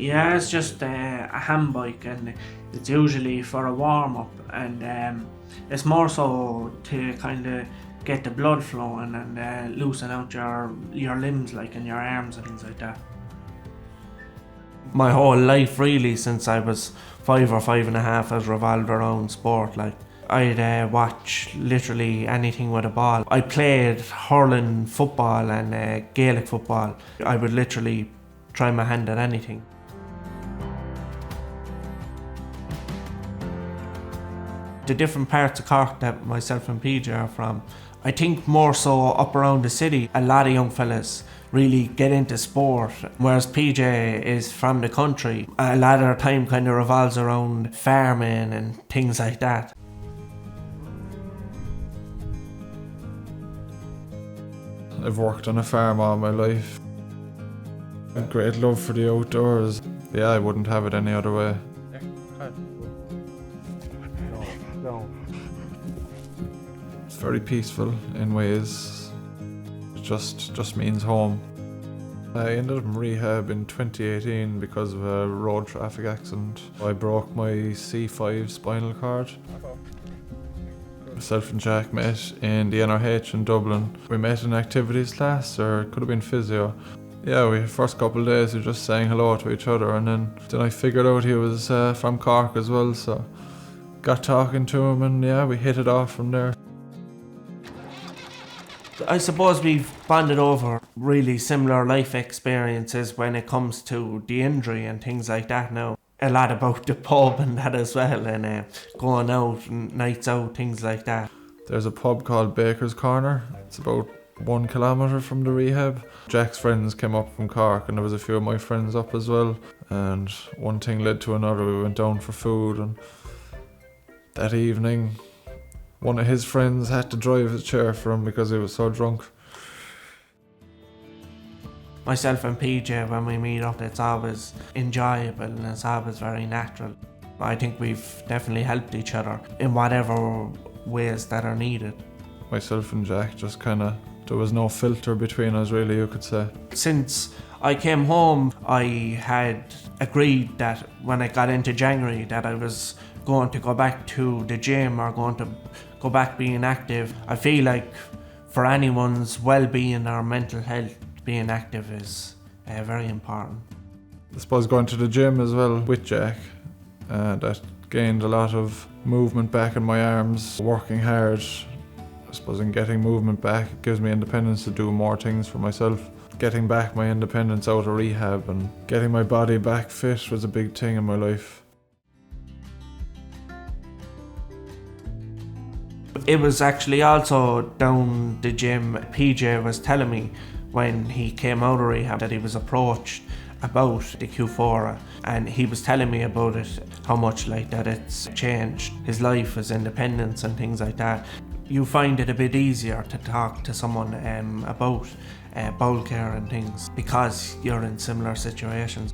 Yeah, it's just a hand bike, and it's usually for a warm up, and it's more so to kind of get the blood flowing and loosen out your limbs, like in your arms and things like that. My whole life, really, since I was 5 or 5.5, has revolved around sport. Like, I'd watch literally anything with a ball. I played hurling, football and Gaelic football. I would literally try my hand at anything. The different parts of Cork that myself and PJ are from, I think more so up around the city, a lot of young fellas really get into sport, whereas PJ is from the country. A lot of their time kind of revolves around farming and things like that. I've worked on a farm all my life. A great love for the outdoors. Yeah, I wouldn't have it any other way. It's very peaceful in ways. It just means home. I ended up in rehab in 2018 because of a road traffic accident. I broke my C5 spinal cord. Myself and Jack met in the NRH in Dublin. We met in activities class, or it could have been physio. Yeah, we first couple of days we were just saying hello to each other, and then I figured out he was from Cork as well, so got talking to him, and yeah, we hit it off from there. I suppose we've bonded over really similar life experiences when it comes to the injury and things like that now. A lot about the pub and that as well, and going out and nights out, things like that. There's a pub called Baker's Corner. It's about 1 kilometre from the rehab. Jack's friends came up from Cork, and there was a few of my friends up as well, and one thing led to another. We went down for food, and that evening one of his friends had to drive his chair for him because he was so drunk. Myself and PJ, when we meet up, it's always enjoyable and it's always very natural. I think we've definitely helped each other in whatever ways that are needed. Myself and Jack just there was no filter between us, really, you could say. Since I came home, I had agreed that when I got into January that I was going to go back to the gym or going to go back being active. I feel like for anyone's well-being or mental health, being active is very important. I suppose going to the gym as well with Jack, that gained a lot of movement back in my arms. Working hard, I suppose, in getting movement back, it gives me independence to do more things for myself. Getting back my independence out of rehab and getting my body back fit was a big thing in my life. It was actually also down the gym. PJ was telling me when he came out of rehab that he was approached about the Qufora, and he was telling me about it, how much like that it's changed his life, his independence and things like that. You find it a bit easier to talk to someone about bowel care and things because you're in similar situations.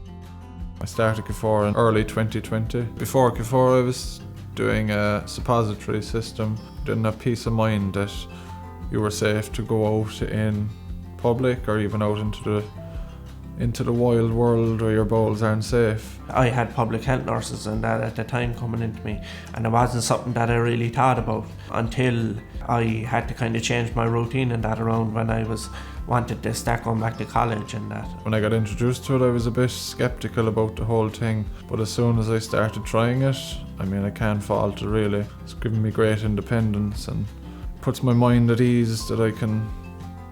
I started Qufora in early 2020. Before Qufora I was doing a suppository system. Didn't have peace of mind that you were safe to go out in public or even out into the wild world where your bowels aren't safe. I had public health nurses and that at the time coming into me, and it wasn't something that I really thought about until I had to kind of change my routine and that around when I wanted to start going back to college and that. When I got introduced to it, I was a bit skeptical about the whole thing, but as soon as I started trying it, I can't fault it really. It's given me great independence and puts my mind at ease that I can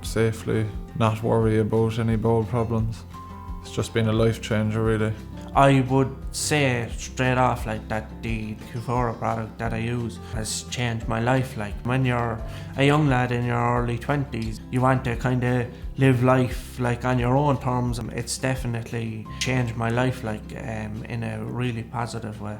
safely not worry about any bowel problems. It's just been a life changer really. I would say straight off like that the Qufora product that I use has changed my life. Like when you're a young lad in your early 20s, you want to kind of live life like on your own terms. It's definitely changed my life like in a really positive way.